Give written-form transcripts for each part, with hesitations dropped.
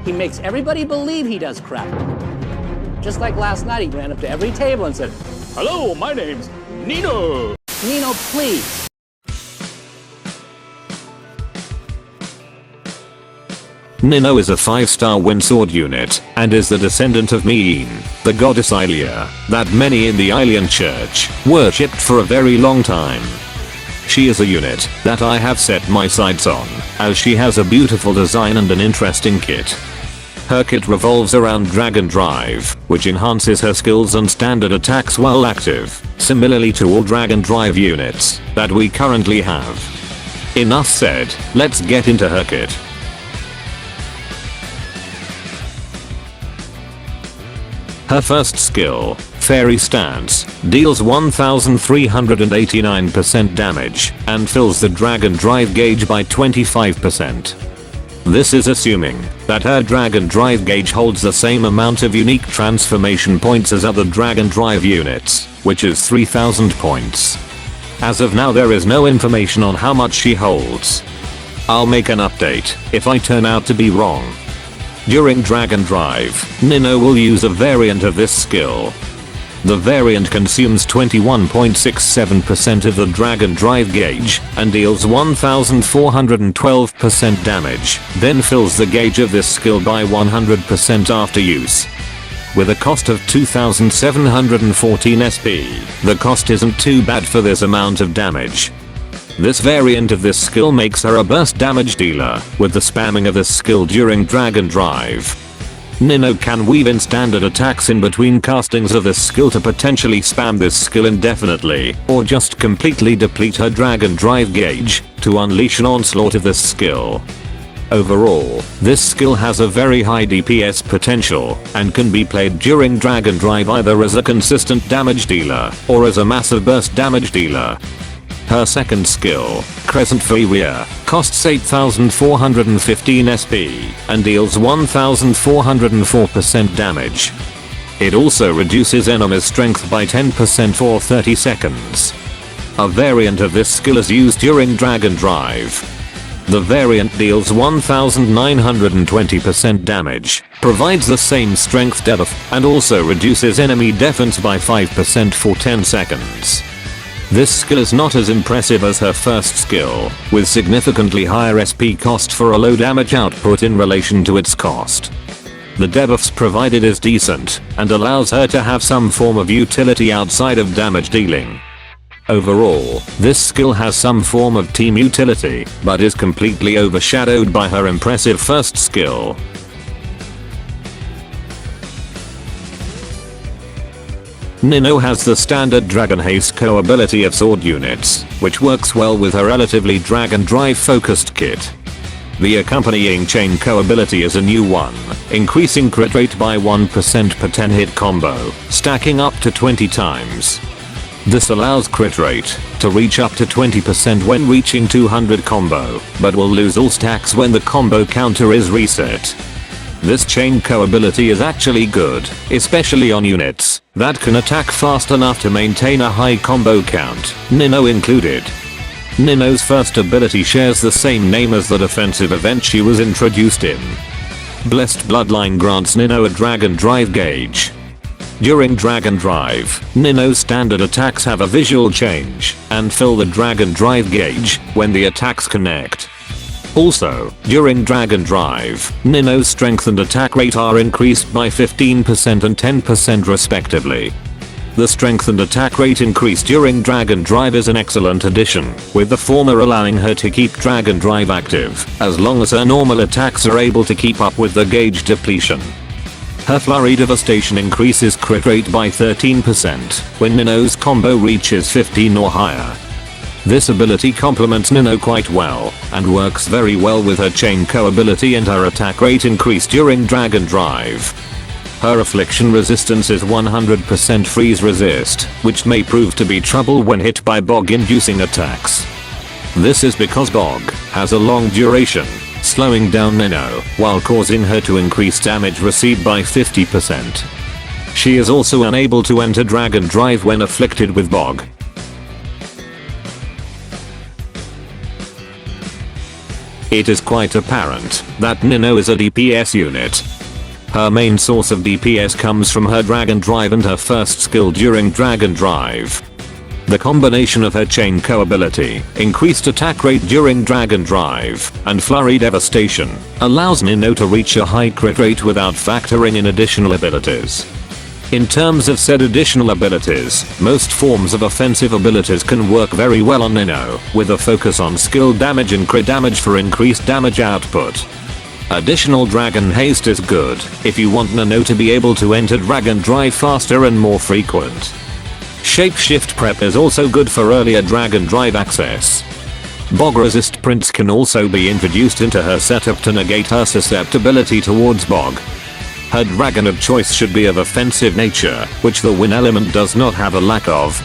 He makes everybody believe he does crap. Just like last night, he ran up to every table and said, "Hello, my name's Nino." Nino, please. Nino is a 5-star windsword unit, and is the descendant of Mean, the goddess Ilia, that many in the Ilian church worshipped for a very long time. She is a unit that I have set my sights on, as she has a beautiful design and an interesting kit. Her kit revolves around Dragon Drive, which enhances her skills and standard attacks while active, similarly to all Dragon Drive units that we currently have. Enough said, let's get into her kit. Her first skill, Fairy Stance, deals 1389% damage and fills the Dragon Drive gauge by 25%. This is assuming that her Dragon Drive gauge holds the same amount of unique transformation points as other Dragon Drive units, which is 3000 points. As of now, there is no information on how much she holds. I'll make an update if I turn out to be wrong. During Dragon Drive, Nino will use a variant of this skill. The variant consumes 21.67% of the Dragon Drive gauge and deals 1412% damage, then fills the gauge of this skill by 100% after use. With a cost of 2714 SP, the cost isn't too bad for this amount of damage. This variant of this skill makes her a burst damage dealer with the spamming of this skill during Dragon Drive. Nino can weave in standard attacks in between castings of this skill to potentially spam this skill indefinitely, or just completely deplete her Dragon Drive gauge to unleash an onslaught of this skill. Overall, this skill has a very high DPS potential and can be played during Dragon Drive either as a consistent damage dealer or as a massive burst damage dealer. Her second skill, Crescent Furia, costs 8415 SP and deals 1404% damage. It also reduces enemies' strength by 10% for 30 seconds. A variant of this skill is used during Dragon Drive. The variant deals 1920% damage, provides the same strength debuff, and also reduces enemy defense by 5% for 10 seconds. This skill is not as impressive as her first skill, with significantly higher SP cost for a low damage output in relation to its cost. The debuffs provided is decent, and allows her to have some form of utility outside of damage dealing. Overall, this skill has some form of team utility, but is completely overshadowed by her impressive first skill. Nino has the standard Dragon Haste Co ability of sword units, which works well with her relatively Dragon Drive focused kit. The accompanying Chain Co ability is a new one, increasing crit rate by 1% per 10 hit combo, stacking up to 20 times. This allows crit rate to reach up to 20% when reaching 200 combo, but will lose all stacks when the combo counter is reset. This Chain Co ability is actually good, especially on units that can attack fast enough to maintain a high combo count, Nino included. Nino's first ability shares the same name as the defensive event she was introduced in. Blessed Bloodline grants Nino a Dragon Drive gauge. During Dragon Drive, Nino's standard attacks have a visual change and fill the Dragon Drive gauge when the attacks connect. Also, during Dragon Drive, Nino's strength and attack rate are increased by 15% and 10% respectively. The strength and attack rate increase during Dragon Drive is an excellent addition, with the former allowing her to keep Dragon Drive active, as long as her normal attacks are able to keep up with the gauge depletion. Her Flurry Devastation increases crit rate by 13% when Nino's combo reaches 15 or higher. This ability complements Nino quite well, and works very well with her Chain Co ability and her attack rate increase during Dragon Drive. Her Affliction resistance is 100% freeze resist, which may prove to be trouble when hit by Bog inducing attacks. This is because Bog has a long duration, slowing down Nino while causing her to increase damage received by 50%. She is also unable to enter Dragon Drive when afflicted with Bog. It is quite apparent that Nino is a DPS unit. Her main source of DPS comes from her Dragon Drive and her first skill during Dragon Drive. The combination of her Chain Co ability, increased attack rate during Dragon Drive, and Flurry Devastation allows Nino to reach a high crit rate without factoring in additional abilities. In terms of said additional abilities, most forms of offensive abilities can work very well on Nino, with a focus on skill damage and crit damage for increased damage output. Additional Dragon Haste is good if you want Nino to be able to enter Dragon Drive faster and more frequent. Shapeshift Prep is also good for earlier Dragon Drive access. Bog Resist Prince can also be introduced into her setup to negate her susceptibility towards Bog. Her dragon of choice should be of offensive nature, which the Wind element does not have a lack of.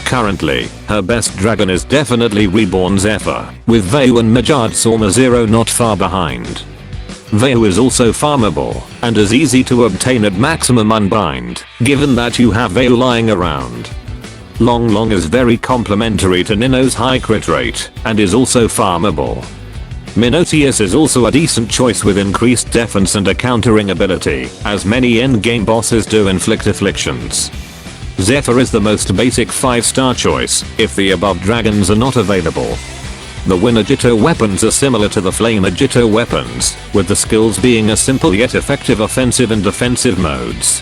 Currently, her best dragon is definitely Reborn Zephyr, with Veu and Majard Sorma Zero not far behind. Veu is also farmable, and is easy to obtain at maximum unbind, given that you have Veu lying around. Long Long is very complementary to Nino's high crit rate, and is also farmable. Minotius is also a decent choice with increased defense and a countering ability, as many endgame bosses do inflict afflictions. Zephyr is the most basic 5-star choice, if the above dragons are not available. The Wind Agito weapons are similar to the Flame Agito weapons, with the skills being a simple yet effective offensive and defensive modes.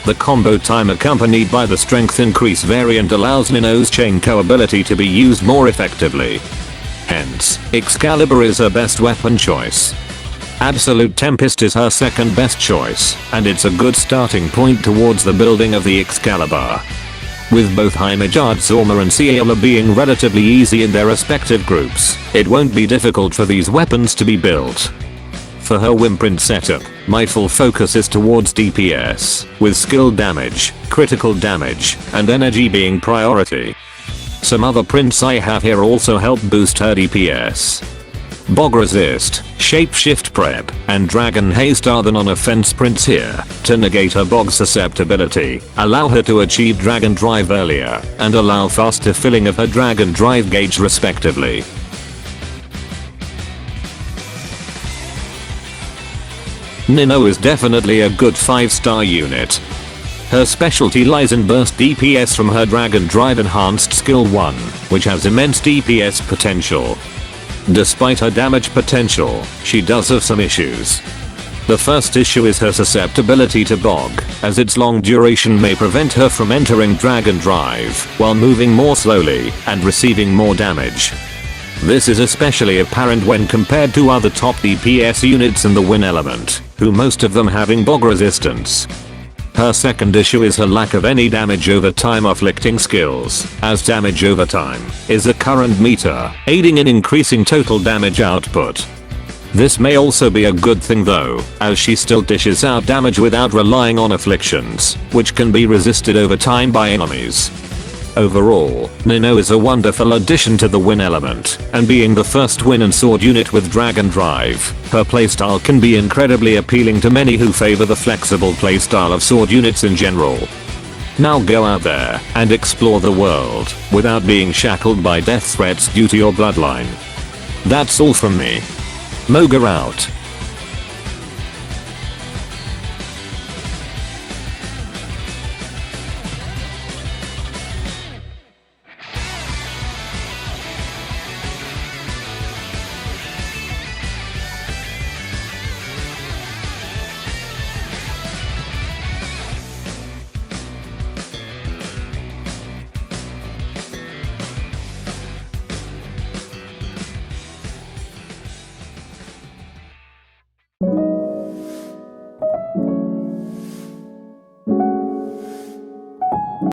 The combo time accompanied by the strength increase variant allows Nino's Chain Co ability to be used more effectively. Hence, Excalibur is her best weapon choice. Absolute Tempest is her second best choice, and it's a good starting point towards the building of the Excalibur. With both Majard Sorma and Ciela being relatively easy in their respective groups, it won't be difficult for these weapons to be built. For her Wimprint setup, my full focus is towards DPS, with skill damage, critical damage, and energy being priority. Some other prints I have here also help boost her DPS. Bog Resist, Shapeshift Prep, and Dragon Haste are the non-offense prints here, to negate her Bog susceptibility, allow her to achieve Dragon Drive earlier, and allow faster filling of her Dragon Drive gauge respectively. Nino is definitely a good 5-star unit. Her specialty lies in burst DPS from her Dragon Drive Enhanced Skill 1, which has immense DPS potential. Despite her damage potential, she does have some issues. The first issue is her susceptibility to Bog, as its long duration may prevent her from entering Dragon Drive while moving more slowly and receiving more damage. This is especially apparent when compared to other top DPS units in the Wind element, who most of them having Bog resistance. Her second issue is her lack of any damage over time afflicting skills, as damage over time is a current meter, aiding in increasing total damage output. This may also be a good thing though, as she still dishes out damage without relying on afflictions, which can be resisted over time by enemies. Overall, Nino is a wonderful addition to the Wind element, and being the first Wind and Sword unit with Dragon Drive, her playstyle can be incredibly appealing to many who favor the flexible playstyle of Sword units in general. Now go out there and explore the world, without being shackled by death threats due to your bloodline. That's all from me. Moga out.